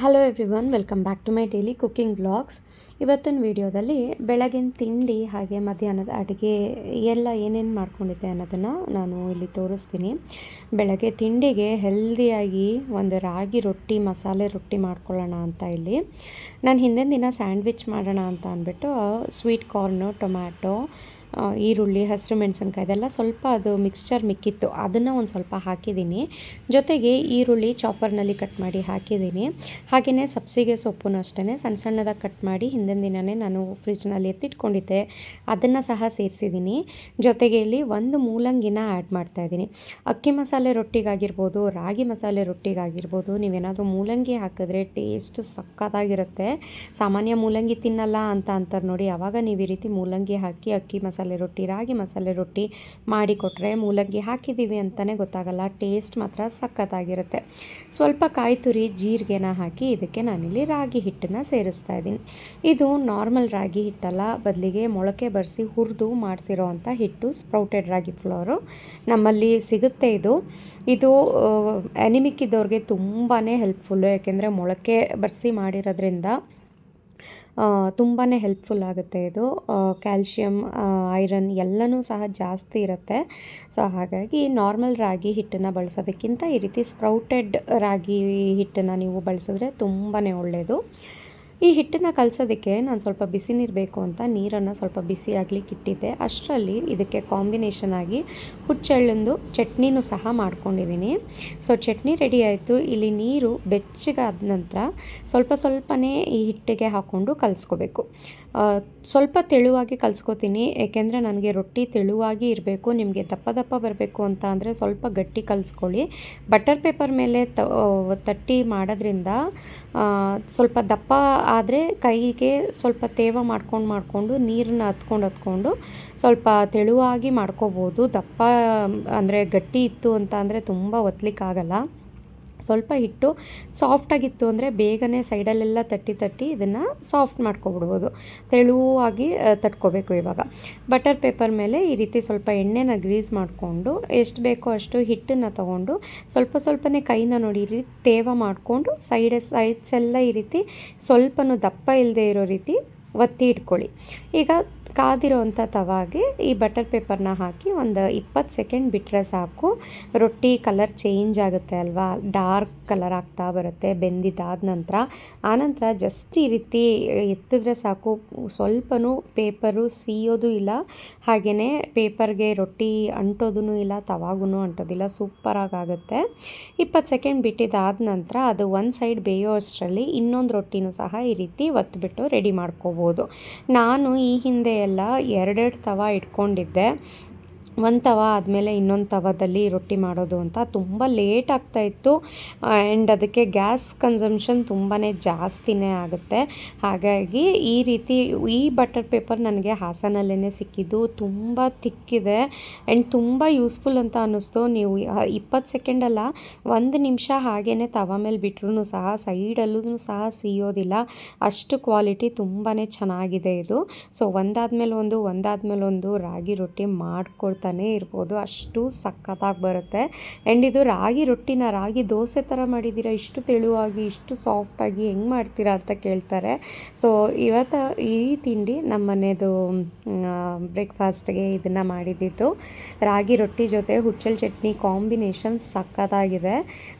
Hello everyone, welcome back to my daily cooking vlogs. ಇವತ್ತಿನ ವಿಡಿಯೋದಲ್ಲಿ ಬೆಳಗಿನ ತಿಂಡಿ ಹಾಗೆ ಮಧ್ಯಾಹ್ನದ ಅಡುಗೆ ಎಲ್ಲ ಏನೇನು ಮಾಡ್ಕೊಂಡಿದ್ದೆ ಅನ್ನೋದನ್ನು ನಾನು ಇಲ್ಲಿ ತೋರಿಸ್ತೀನಿ. ಬೆಳಗ್ಗೆ ತಿಂಡಿಗೆ ಹೆಲ್ದಿಯಾಗಿ ಒಂದು ರಾಗಿ ರೊಟ್ಟಿ, ಮಸಾಲೆ ರೊಟ್ಟಿ ಮಾಡ್ಕೊಳ್ಳೋಣ ಅಂತ ಇಲ್ಲಿ ನಾನು ಹಿಂದಿನ ದಿನ ಸ್ಯಾಂಡ್ವಿಚ್ ಮಾಡೋಣ ಅಂತ ಅಂದ್ಬಿಟ್ಟು ಸ್ವೀಟ್ ಕಾರ್ನು, ಟೊಮ್ಯಾಟೊ, ಈರುಳ್ಳಿ, ಹಸಿರು ಮೆಣಸಿನ್ಕಾಯಿ ಇದೆಲ್ಲ ಸ್ವಲ್ಪ ಅದು ಮಿಕ್ಸ್ಚರ್ ಮಿಕ್ಕಿತ್ತು, ಅದನ್ನು ಒಂದು ಸ್ವಲ್ಪ ಹಾಕಿದ್ದೀನಿ. ಜೊತೆಗೆ ಈರುಳ್ಳಿ ಚಾಪರ್ನಲ್ಲಿ ಕಟ್ ಮಾಡಿ ಹಾಕಿದ್ದೀನಿ. ಹಾಗೆಯೇ ಸಬ್ಸಿಗೆ ಸೊಪ್ಪನ್ನು ಅಷ್ಟೇ ಸಣ್ಣ ಸಣ್ಣದಾಗಿ ಕಟ್ ಮಾಡಿ ಹಿಂದಿನ ದಿನವೇ ನಾನು ಫ್ರಿಜ್ನಲ್ಲಿ ಎತ್ತಿಟ್ಕೊಂಡಿದ್ದೆ, ಅದನ್ನು ಸಹ ಸೇರಿಸಿದ್ದೀನಿ. ಜೊತೆಗೆ ಇಲ್ಲಿ ಒಂದು ಮೂಲಂಗಿನ ಆ್ಯಡ್ ಮಾಡ್ತಾಯಿದ್ದೀನಿ. ಅಕ್ಕಿ ಮಸಾಲೆ ರೊಟ್ಟಿಗಾಗಿರ್ಬೋದು, ರಾಗಿ ಮಸಾಲೆ ರೊಟ್ಟಿಗಾಗಿರ್ಬೋದು, ನೀವೇನಾದರೂ ಮೂಲಂಗಿ ಹಾಕಿದ್ರೆ ಟೇಸ್ಟ್ ಸಕ್ಕತ್ತಾಗಿರುತ್ತೆ. ಸಾಮಾನ್ಯ ಮೂಲಂಗಿ ತಿನ್ನಲ್ಲ ಅಂತ ಅಂತಾರೆ ನೋಡಿ, ಆವಾಗ ನೀವು ಈ ರೀತಿ ಮೂಲಂಗಿ ಹಾಕಿ ಅಕ್ಕಿ ಮಸಾಲೆ ರೊಟ್ಟಿ, ರಾಗಿ ಮಸಾಲೆ ರೊಟ್ಟಿ ಮಾಡಿಕೊಟ್ರೆ ಮೂಲಂಗಿ ಹಾಕಿದ್ದೀವಿ ಅಂತಲೇ ಗೊತ್ತಾಗಲ್ಲ, ಟೇಸ್ಟ್ ಮಾತ್ರ ಸಕ್ಕತ್ತಾಗಿರುತ್ತೆ. ಸ್ವಲ್ಪ ಕಾಯಿ ತುರಿ, ಜೀರಿಗೆನ ಹಾಕಿ ಇದಕ್ಕೆ ನಾನಿಲ್ಲಿ ರಾಗಿ ಹಿಟ್ಟನ್ನು ಸೇರಿಸ್ತಾ ಇದ್ದೀನಿ. ಇದು ನಾರ್ಮಲ್ ರಾಗಿ ಹಿಟ್ಟಲ್ಲ, ಬದಲಿಗೆ ಮೊಳಕೆ ಬರೆಸಿ ಹುರಿದು ಮಾಡಿಸಿರೋ ಅಂಥ ಹಿಟ್ಟು, ಸ್ಪ್ರೌಟೆಡ್ ರಾಗಿ ಫ್ಲೋರು ನಮ್ಮಲ್ಲಿ ಸಿಗುತ್ತೆ. ಇದು ಅನಿಮಿಕ್ ಇದ್ದವ್ರಿಗೆ ತುಂಬಾ ಹೆಲ್ಪ್ಫುಲ್ಲು, ಯಾಕೆಂದರೆ ಮೊಳಕೆ ಬರೆಸಿ ಮಾಡಿರೋದ್ರಿಂದ ತುಂಬಾ ಹೆಲ್ಪ್ಫುಲ್ ಆಗುತ್ತೆ. ಇದು ಕ್ಯಾಲ್ಶಿಯಮ್, ಐರನ್ ಎಲ್ಲನೂ ಸಹ ಜಾಸ್ತಿ ಇರುತ್ತೆ. ಸೊ ಹಾಗಾಗಿ ನಾರ್ಮಲ್ ರಾಗಿ ಹಿಟ್ಟನ್ನು ಬಳಸೋದಕ್ಕಿಂತ ಈ ರೀತಿ ಸ್ಪ್ರೌಟೆಡ್ ರಾಗಿ ಹಿಟ್ಟನ್ನು ನೀವು ಬಳಸಿದ್ರೆ ತುಂಬಾ ಒಳ್ಳೆಯದು. ಈ ಹಿಟ್ಟನ್ನು ಕಲಸೋದಕ್ಕೆ ನಾನು ಸ್ವಲ್ಪ ಬಿಸಿ ನೀರು ಬೇಕು ಅಂತ ನೀರನ್ನು ಸ್ವಲ್ಪ ಬಿಸಿ ಆಗ್ಲಿಕ್ಕೆ ಇಟ್ಟಿದ್ದೆ. ಅಷ್ಟರಲ್ಲಿ ಇದಕ್ಕೆ ಕಾಂಬಿನೇಷನ್ ಆಗಿ ಹುಚ್ಚೆಳ್ಳಂದು ಚಟ್ನಿನೂ ಸಹ ಮಾಡ್ಕೊಂಡಿದ್ದೀನಿ. ಸೊ ಚಟ್ನಿ ರೆಡಿ ಆಯಿತು. ಇಲ್ಲಿ ನೀರು ಬೆಚ್ಚಗಾದ ನಂತರ ಸ್ವಲ್ಪನೇ ಈ ಹಿಟ್ಟಿಗೆ ಹಾಕ್ಕೊಂಡು ಕಲಿಸ್ಕೋಬೇಕು. ಸ್ವಲ್ಪ ತೆಳುವಾಗಿ ಕಲಿಸ್ಕೋತೀನಿ, ಏಕೆಂದರೆ ನನಗೆ ರೊಟ್ಟಿ ತೆಳುವಾಗಿ ಇರಬೇಕು. ನಿಮಗೆ ದಪ್ಪ ಬರಬೇಕು ಅಂತ ಅಂದರೆ ಸ್ವಲ್ಪ ಗಟ್ಟಿ ಕಲಿಸ್ಕೊಳ್ಳಿ. ಬಟರ್ ಪೇಪರ್ ಮೇಲೆ ತಟ್ಟಿ ಮಾಡೋದ್ರಿಂದ ಸ್ವಲ್ಪ ದಪ್ಪ ಆದರೆ ಕೈಗೆ ಸ್ವಲ್ಪ ತೇವ ಮಾಡ್ಕೊಂಡು ನೀರನ್ನ ಹತ್ಕೊಂಡು ಸ್ವಲ್ಪ ತೆಳುವಾಗಿ ಮಾಡ್ಕೋಬೋದು. ದಪ್ಪ ಅಂದರೆ ಗಟ್ಟಿ ಇತ್ತು ಅಂತ ಅಂದರೆ ತುಂಬ ಒತ್ತಲಿಕ್ಕಾಗಲ್ಲ. ಸ್ವಲ್ಪ ಹಿಟ್ಟು ಸಾಫ್ಟಾಗಿತ್ತು ಅಂದರೆ ಬೇಗನೆ ಸೈಡಲ್ಲೆಲ್ಲ ತಟ್ಟಿ ಇದನ್ನು ಸಾಫ್ಟ್ ಮಾಡ್ಕೊಬಿಡ್ಬೋದು. ತೆಳುವಾಗಿ ತಟ್ಕೋಬೇಕು. ಇವಾಗ ಬಟರ್ ಪೇಪರ್ ಮೇಲೆ ಈ ರೀತಿ ಸ್ವಲ್ಪ ಎಣ್ಣೆನ ಗ್ರೀಸ್ ಮಾಡಿಕೊಂಡು ಎಷ್ಟು ಬೇಕೋ ಅಷ್ಟು ಹಿಟ್ಟನ್ನು ತೊಗೊಂಡು ಸ್ವಲ್ಪನೇ ಕೈನ ನೋಡಿ ಈ ರೀತಿ ತೇವ ಮಾಡಿಕೊಂಡು ಸೈಡ್ಸ್ ಎಲ್ಲ ಈ ರೀತಿ ಸ್ವಲ್ಪನೂ ದಪ್ಪ ಇಲ್ಲದೆ ಇರೋ ರೀತಿ ಒತ್ತಿ ಇಟ್ಕೊಳ್ಳಿ. ಈಗ ಕಾದಿರೋವಂಥ ತವಾಗೆ ಈ ಬಟರ್ ಪೇಪರ್ನ ಹಾಕಿ ಒಂದು 20 ಸೆಕೆಂಡ್ ಬಿಟ್ಟರೆ ಸಾಕು. ರೊಟ್ಟಿ ಕಲರ್ ಚೇಂಜ್ ಆಗುತ್ತೆ ಅಲ್ವಾ, ಡಾರ್ಕ್ ಕಲರ್ ಆಗ್ತಾ ಬರುತ್ತೆ ಬೆಂದಿದ್ದಾದ ನಂತರ. ಆನಂತರ ಜಸ್ಟ್ ಈ ರೀತಿ ಎತ್ತಿದ್ರೆ ಸಾಕು, ಸ್ವಲ್ಪನೂ ಪೇಪರು ಸೀಯೋದು ಇಲ್ಲ, ಹಾಗೆಯೇ ಪೇಪರ್ಗೆ ರೊಟ್ಟಿ ಅಂಟೋದೂ ಇಲ್ಲ, ತವಾಗೂ ಅಂಟೋದಿಲ್ಲ, ಸೂಪರಾಗುತ್ತೆ. 20 ಸೆಕೆಂಡ್ ಬಿಟ್ಟಿದ್ದಾದ ನಂತರ ಅದು ಒಂದು ಸೈಡ್ ಬೇಯೋ ಅಷ್ಟರಲ್ಲಿ ಇನ್ನೊಂದು ರೊಟ್ಟಿನೂ ಸಹ ಈ ರೀತಿ ಒತ್ತಿಬಿಟ್ಟು ರೆಡಿ ಮಾಡ್ಕೋಬೋದು. ನಾನು ಈ ಹಿಂದೆ ಎಲ್ಲ 2 ತವ ಇಟ್ಕೊಂಡಿದ್ದೆ. ಒಂದು ತವ ಆದಮೇಲೆ ಇನ್ನೊಂದು ತವದಲ್ಲಿ ರೊಟ್ಟಿ ಮಾಡೋದು ಅಂತ ತುಂಬ ಲೇಟ್ ಆಗ್ತಾಯಿತ್ತು. ಆ್ಯಂಡ್ ಅದಕ್ಕೆ ಗ್ಯಾಸ್ ಕನ್ಸಂಪ್ಷನ್ ತುಂಬಾ ಜಾಸ್ತಿನೇ ಆಗುತ್ತೆ. ಹಾಗಾಗಿ ಈ ರೀತಿ ಈ ಬಟರ್ ಪೇಪರ್ ನನಗೆ ಹಾಸನಲ್ಲೇ ಸಿಕ್ಕಿದ್ದು, ತುಂಬ ತಿಕ್ಕಿದೆ ಆ್ಯಂಡ್ ತುಂಬ ಯೂಸ್ಫುಲ್ ಅಂತ ಅನ್ನಿಸ್ತು. ನೀವು 20 ಸೆಕೆಂಡಲ್ಲ, 1 ನಿಮಿಷ ಹಾಗೇ ತವ ಮೇಲೆ ಬಿಟ್ರೂ ಸಹ ಸೈಡಲ್ಲೂ ಸಹ ಸೀಯೋದಿಲ್ಲ, ಅಷ್ಟು ಕ್ವಾಲಿಟಿ ತುಂಬಾ ಚೆನ್ನಾಗಿದೆ ಇದು. ಸೊ ಒಂದಾದ್ಮೇಲೆ ಒಂದು ರಾಗಿ ರೊಟ್ಟಿ ಮಾಡ್ಕೊಡ್ತಾನೆ ಇರ್ಬೋದು, ಅಷ್ಟು ಸಖತ್ತಾಗಿ ಬರುತ್ತೆ. ಆ್ಯಂಡ್ ಇದು ರಾಗಿ ರೊಟ್ಟಿನ ರಾಗಿ ದೋಸೆ ಥರ ಮಾಡಿದ್ದೀರಾ, ಇಷ್ಟು ತೆಳುವಾಗಿ ಇಷ್ಟು ಸಾಫ್ಟಾಗಿ ಹೆಂಗೆ ಮಾಡ್ತೀರಾ ಅಂತ ಕೇಳ್ತಾರೆ. ಸೊ ಇವತ್ತು ಈ ತಿಂಡಿ ನಮ್ಮ ಮನೆಯದು ಬ್ರೇಕ್ಫಾಸ್ಟ್ಗೆ ಇದನ್ನು ಮಾಡಿದ್ದಿತ್ತು. ರಾಗಿ ರೊಟ್ಟಿ ಜೊತೆ ಹುಚ್ಚೆಳ್ಳು ಚಟ್ನಿ ಕಾಂಬಿನೇಷನ್ ಸಖತ್ತಾಗಿದೆ.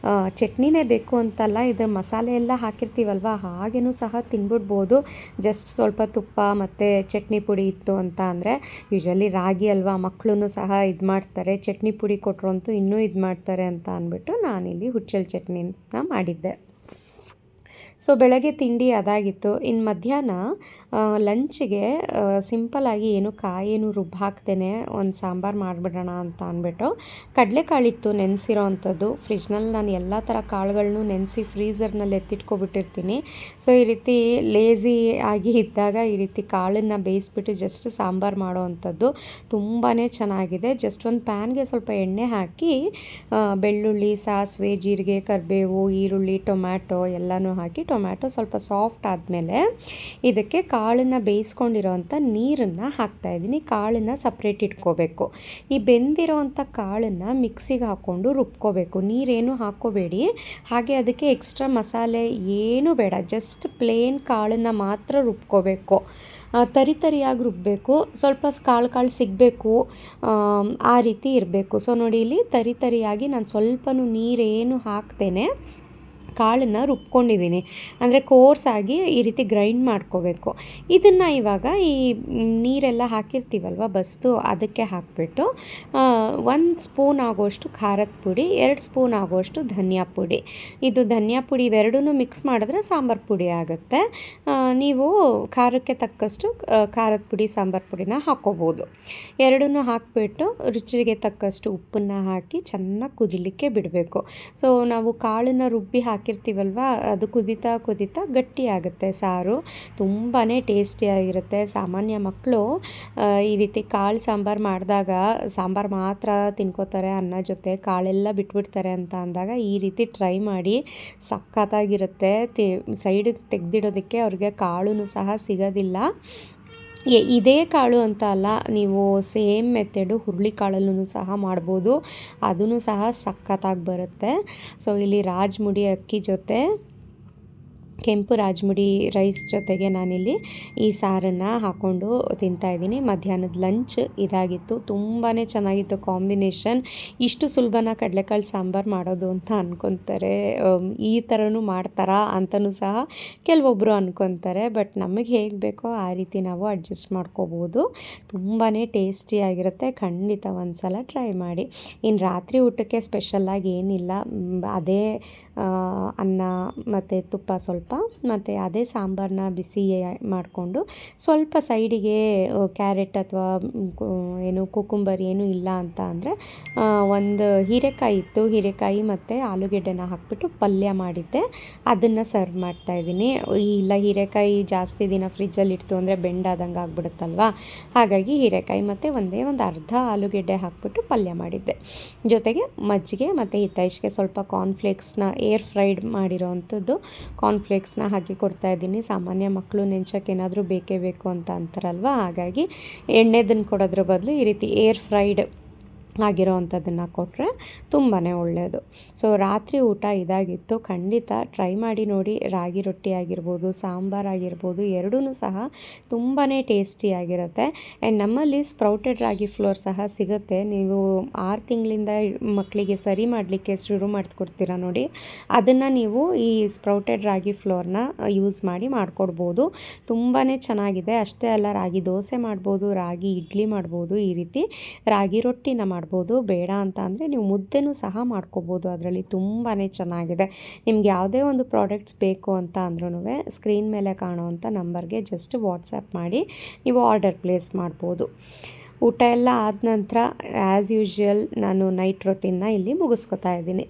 ಚಟ್ನಿನೇ ಬೇಕು ಅಂತಲ್ಲ, ಇದ್ರ ಮಸಾಲೆ ಎಲ್ಲ ಹಾಕಿರ್ತೀವಲ್ವ, ಹಾಗೇನೂ ಸಹ ತಿನ್ಬಿಡ್ಬೋದು. ಜಸ್ಟ್ ಸ್ವಲ್ಪ ತುಪ್ಪ ಮತ್ತು ಚಟ್ನಿ ಪುಡಿ ಇತ್ತು ಅಂತ ಅಂದರೆ. ಯೂಶಲಿ ರಾಗಿ ಅಲ್ವಾ, ಮಕ್ಕಳು ಸಹ ಇದು ಮಾಡ್ತಾರೆ, ಚಟ್ನಿ ಪುಡಿ ಕೊಟ್ಟರು ಅಂತೂ ಇನ್ನೂ ಇದು ಮಾಡ್ತಾರೆ ಅಂತ ಅಂದ್ಬಿಟ್ಟು ನಾನಿಲ್ಲಿ ಹುಚ್ಚೆಳ್ಳು ಚಟ್ನಿನ ಮಾಡಿದ್ದೆ. ಸೊ ಬೆಳಗ್ಗೆ ತಿಂಡಿ ಅದಾಗಿತ್ತು. ಇನ್ನು ಮಧ್ಯಾಹ್ನ ಲಂಚಿಗೆ ಸಿಂಪಲ್ಲಾಗಿ ಕಾಯೇನು ರುಬ್ಬಿ ಹಾಕ್ದೇನೆ ಒಂದು ಸಾಂಬಾರು ಮಾಡಿಬಿಡೋಣ ಅಂತ ಅಂದ್ಬಿಟ್ಟು ಕಡಲೆಕಾಳಿತ್ತು ನೆನೆಸಿರೋ ಅಂಥದ್ದು. ಫ್ರಿಜ್ನಲ್ಲಿ ನಾನು ಎಲ್ಲ ಥರ ಕಾಳುಗಳನ್ನೂ ನೆನೆಸಿ ಫ್ರೀಝರ್ನಲ್ಲಿ ಎತ್ತಿಟ್ಕೊಬಿಟ್ಟಿರ್ತೀನಿ. ಸೊ ಈ ರೀತಿ ಲೇಝಿ ಆಗಿ ಇದ್ದಾಗ ಈ ರೀತಿ ಕಾಳನ್ನು ಬೇಯಿಸ್ಬಿಟ್ಟು ಜಸ್ಟ್ ಸಾಂಬಾರು ಮಾಡೋ ಅಂಥದ್ದು ತುಂಬಾ ಚೆನ್ನಾಗಿದೆ. ಜಸ್ಟ್ ಒಂದು ಪ್ಯಾನ್ಗೆ ಸ್ವಲ್ಪ ಎಣ್ಣೆ ಹಾಕಿ ಬೆಳ್ಳುಳ್ಳಿ, ಸಾಸಿವೆ, ಜೀರಿಗೆ, ಕರಿಬೇವು, ಈರುಳ್ಳಿ, ಟೊಮ್ಯಾಟೊ ಎಲ್ಲನೂ ಹಾಕಿ ಟೊಮ್ಯಾಟೊ ಸ್ವಲ್ಪ ಸಾಫ್ಟ್ ಆದಮೇಲೆ ಇದಕ್ಕೆ ಕಾಳನ್ನು ಬೇಯಿಸ್ಕೊಂಡಿರೋವಂಥ ನೀರನ್ನು ಹಾಕ್ತಾಯಿದ್ದೀನಿ. ಕಾಳನ್ನು ಸಪ್ರೇಟ್ ಇಟ್ಕೋಬೇಕು. ಈ ಬೆಂದಿರೋವಂಥ ಕಾಳನ್ನು ಮಿಕ್ಸಿಗೆ ಹಾಕ್ಕೊಂಡು ರುಬ್ಕೋಬೇಕು. ನೀರೇನು ಹಾಕ್ಕೋಬೇಡಿ. ಹಾಗೆ ಅದಕ್ಕೆ ಎಕ್ಸ್ಟ್ರಾ ಮಸಾಲೆ ಏನೂ ಬೇಡ, ಜಸ್ಟ್ ಪ್ಲೇನ್ ಕಾಳನ್ನು ಮಾತ್ರ ರುಬ್ಕೋಬೇಕು. ತರಿಯಾಗಿ ರುಬ್ಬಬೇಕು. ಸ್ವಲ್ಪ ಕಾಳು ಸಿಗಬೇಕು, ಆ ರೀತಿ ಇರಬೇಕು. ಸೊ ನೋಡಿ, ಇಲ್ಲಿ ತರಿಯಾಗಿ ನಾನು ಸ್ವಲ್ಪನೂ ನೀರೇನು ಹಾಕ್ತೇನೆ ಕಾಳನ್ನು ರುಬ್ಕೊಂಡಿದ್ದೀನಿ. ಅಂದರೆ ಕೋರ್ಸಾಗಿ ಈ ರೀತಿ ಗ್ರೈಂಡ್ ಮಾಡ್ಕೋಬೇಕು. ಇದನ್ನು ಇವಾಗ ಈ ನೀರೆಲ್ಲ ಹಾಕಿರ್ತೀವಲ್ವ ಬಸ್ದು, ಅದಕ್ಕೆ ಹಾಕಿಬಿಟ್ಟು 1 ಸ್ಪೂನ್ ಆಗೋಷ್ಟು ಖಾರದ ಪುಡಿ, 2 ಸ್ಪೂನ್ ಆಗೋಷ್ಟು ಧನಿಯಾ ಪುಡಿ. ಇದು ಧನಿಯಾ ಪುಡಿ ಇವೆರಡೂ ಮಿಕ್ಸ್ ಮಾಡಿದ್ರೆ ಸಾಂಬಾರು ಪುಡಿ ಆಗುತ್ತೆ. ನೀವು ಖಾರಕ್ಕೆ ತಕ್ಕಷ್ಟು ಖಾರದ ಪುಡಿ, ಸಾಂಬಾರು ಪುಡಿನ ಹಾಕ್ಕೋಬೋದು. ಎರಡನ್ನೂ ಹಾಕಿಬಿಟ್ಟು ರುಚಿಗೆ ತಕ್ಕಷ್ಟು ಉಪ್ಪನ್ನು ಹಾಕಿ ಚೆನ್ನಾಗಿ ಕುದಿಲಿಕ್ಕೆ ಬಿಡಬೇಕು. ಸೊ ನಾವು ಕಾಳನ್ನು ರುಬ್ಬಿ ಹಾಕಿರ್ತೀವಲ್ವ, ಅದು ಕುದೀತಾ ಗಟ್ಟಿಯಾಗುತ್ತೆ ಸಾರು. ತುಂಬಾ ಟೇಸ್ಟಿಯಾಗಿರುತ್ತೆ. ಸಾಮಾನ್ಯ ಮಕ್ಕಳು ಈ ರೀತಿ ಕಾಳು ಸಾಂಬಾರು ಮಾಡಿದಾಗ ಸಾಂಬಾರು ಮಾತ್ರ ತಿನ್ಕೋತಾರೆ, ಅನ್ನ ಜೊತೆ ಕಾಳೆಲ್ಲ ಬಿಟ್ಬಿಡ್ತಾರೆ ಅಂತ ಅಂದಾಗ ಈ ರೀತಿ ಟ್ರೈ ಮಾಡಿ. ಸಖತ್ತಾಗಿರುತ್ತೆ. ಸೈಡಿಗೆ ತೆಗೆದಿಡೋದಕ್ಕೆ ಅವ್ರಿಗೆ ಕಾಳು ಸಹ ಸಿಗೋದಿಲ್ಲ. ಇದೇ ಕಾಳು ಅಂತ ಅಲ್ಲ, ನೀವು ಸೇಮ್ ಮೆಥಡು ಹುರುಳಿಕಾಳಲ್ಲೂ ಸಹ ಮಾಡ್ಬೋದು. ಅದೂ ಸಹ ಸಖತ್ತಾಗಿ ಬರುತ್ತೆ. ಸೊ ಇಲ್ಲಿ ರಾಜ್ಮುಡಿ ಅಕ್ಕಿ ಜೊತೆ ಕೆಂಪು ರಾಜ್ಮುಡಿ ರೈಸ್ ಜೊತೆಗೆ ನಾನಿಲ್ಲಿ ಈ ಸಾರನ್ನು ಹಾಕ್ಕೊಂಡು ತಿಂತಾಯಿದ್ದೀನಿ. ಮಧ್ಯಾಹ್ನದ ಲಂಚ್ ಇದಾಗಿತ್ತು. ತುಂಬಾ ಚೆನ್ನಾಗಿತ್ತು ಕಾಂಬಿನೇಷನ್. ಇಷ್ಟು ಸುಲಭನ ಕಡಲೆಕಾಳು ಸಾಂಬಾರು ಮಾಡೋದು ಅಂತ ಅಂದ್ಕೊತಾರೆ. ಈ ಥರನೂ ಮಾಡ್ತಾರಾ ಅಂತಲೂ ಸಹ ಕೆಲವೊಬ್ಬರು ಅಂದ್ಕೊತಾರೆ. ಬಟ್ ನಮಗೆ ಹೇಗೆ ಬೇಕೋ ಆ ರೀತಿ ನಾವು ಅಡ್ಜಸ್ಟ್ ಮಾಡ್ಕೋಬೋದು. ತುಂಬಾ ಟೇಸ್ಟಿಯಾಗಿರುತ್ತೆ. ಖಂಡಿತ ಒಂದು ಸಲ ಟ್ರೈ ಮಾಡಿ. ಇನ್ನು ರಾತ್ರಿ ಊಟಕ್ಕೆ ಸ್ಪೆಷಲ್ಲಾಗಿ ಏನಿಲ್ಲ, ಅದೇ ಅನ್ನ ಮತ್ತು ತುಪ್ಪ ಸ್ವಲ್ಪ, ಮತ್ತು ಅದೇ ಸಾಂಬಾರನ್ನ ಬಿಸಿ ಮಾಡಿಕೊಂಡು ಸ್ವಲ್ಪ ಸೈಡಿಗೆ ಕ್ಯಾರೆಟ್ ಅಥವಾ ಏನು ಕುಕುಂಬರ್ ಏನೂ ಇಲ್ಲ ಅಂತ ಅಂದರೆ ಒಂದು ಹೀರೆಕಾಯಿ ಇತ್ತು, ಹೀರೆಕಾಯಿ ಮತ್ತು ಆಲೂಗೆಡ್ಡೆನ ಹಾಕ್ಬಿಟ್ಟು ಪಲ್ಯ ಮಾಡಿದ್ದೆ, ಅದನ್ನು ಸರ್ವ್ ಮಾಡ್ತಾಯಿದ್ದೀನಿ. ಇಲ್ಲ ಹೀರೆಕಾಯಿ ಜಾಸ್ತಿ ದಿನ ಫ್ರಿಜ್ಜಲ್ಲಿ ಇಡ್ತು ಅಂದರೆ ಬೆಂಡಾದಂಗೆ ಆಗ್ಬಿಡುತ್ತಲ್ವ, ಹಾಗಾಗಿ ಹೀರೆಕಾಯಿ ಮತ್ತು ಒಂದೇ ಒಂದು ಅರ್ಧ ಆಲೂಗೆಡ್ಡೆ ಹಾಕ್ಬಿಟ್ಟು ಪಲ್ಯ ಮಾಡಿದ್ದೆ. ಜೊತೆಗೆ ಮಜ್ಜಿಗೆ ಮತ್ತು ಹಿತೈಷಿಗೆ ಸ್ವಲ್ಪ ಕಾರ್ನ್ಫ್ಲೇಕ್ಸ್ನ ಏರ್ ಫ್ರೈಡ್ ಮಾಡಿರೋ ಅಂಥದ್ದು ಕಾರ್ನ್ಫ್ಲೇಕ್ಸ್ನ ಹಾಕಿ ಕೊಡ್ತಾಯಿದ್ದೀನಿ. ಸಾಮಾನ್ಯ ಮಕ್ಕಳು ನೆಂಚಕ್ಕೆ ಏನಾದರೂ ಬೇಕೇ ಬೇಕು ಅಂತ ಅಂತಾರಲ್ವ, ಹಾಗಾಗಿ ಎಣ್ಣೆದನ್ನು ಕೊಡೋದ್ರ ಬದಲು ಈ ರೀತಿ ಏರ್ ಫ್ರೈಡ್ ಆಗಿರೋ ಅಂಥದ್ದನ್ನು ಕೊಟ್ಟರೆ ತುಂಬಾ ಒಳ್ಳೆಯದು. ಸೊ ರಾತ್ರಿ ಊಟ ಇದಾಗಿತ್ತು. ಖಂಡಿತ ಟ್ರೈ ಮಾಡಿ ನೋಡಿ. ರಾಗಿ ರೊಟ್ಟಿ ಆಗಿರ್ಬೋದು, ಸಾಂಬಾರಾಗಿರ್ಬೋದು, ಎರಡೂ ಸಹ ತುಂಬಾ ಟೇಸ್ಟಿಯಾಗಿರುತ್ತೆ. ಆ್ಯಂಡ್ ನಮ್ಮಲ್ಲಿ ಸ್ಪ್ರೌಟೆಡ್ ರಾಗಿ ಫ್ಲೋರ್ ಸಹ ಸಿಗುತ್ತೆ. ನೀವು 6 ತಿಂಗಳಿಂದ ಮಕ್ಕಳಿಗೆ ಸರಿ ಮಾಡಲಿಕ್ಕೆ ಶುರು ಮಾಡಿಕೊಡ್ತೀರಾ ನೋಡಿ, ಅದನ್ನು ನೀವು ಈ ಸ್ಪ್ರೌಟೆಡ್ ರಾಗಿ ಫ್ಲೋರ್ನ ಯೂಸ್ ಮಾಡಿ ಮಾಡಿಕೊಡ್ಬೋದು. ತುಂಬಾ ಚೆನ್ನಾಗಿದೆ. ಅಷ್ಟೇ ಅಲ್ಲ, ರಾಗಿ ದೋಸೆ ಮಾಡ್ಬೋದು, ರಾಗಿ ಇಡ್ಲಿ ಮಾಡ್ಬೋದು, ಈ ರೀತಿ ರಾಗಿ ರೊಟ್ಟಿನ ಮಾಡ್ಬೋದು. ಬೇಡ ಅಂತ ಅಂದರೆ ನೀವು ಮುದ್ದೆನೂ ಸಹ ಮಾಡ್ಕೋಬೋದು. ಅದರಲ್ಲಿ ತುಂಬಾ ಚೆನ್ನಾಗಿದೆ. ನಿಮ್ಗೆ ಯಾವುದೇ ಒಂದು ಪ್ರಾಡಕ್ಟ್ಸ್ ಬೇಕು ಅಂತ ಅಂದ್ರೂ ಸ್ಕ್ರೀನ್ ಮೇಲೆ ಕಾಣುವಂಥ ನಂಬರ್ಗೆ ಜಸ್ಟ್ ವಾಟ್ಸಪ್ ಮಾಡಿ ನೀವು ಆರ್ಡರ್ ಪ್ಲೇಸ್ ಮಾಡ್ಬೋದು. ಊಟ ಎಲ್ಲ ಆದ ನಂತರ ಆ್ಯಸ್ ಯೂಶ್ವಲ್ ನಾನು ನೈಟ್ ರೊಟೀನ್ನ ಇಲ್ಲಿ ಮುಗಿಸ್ಕೊತಾ ಇದ್ದೀನಿ.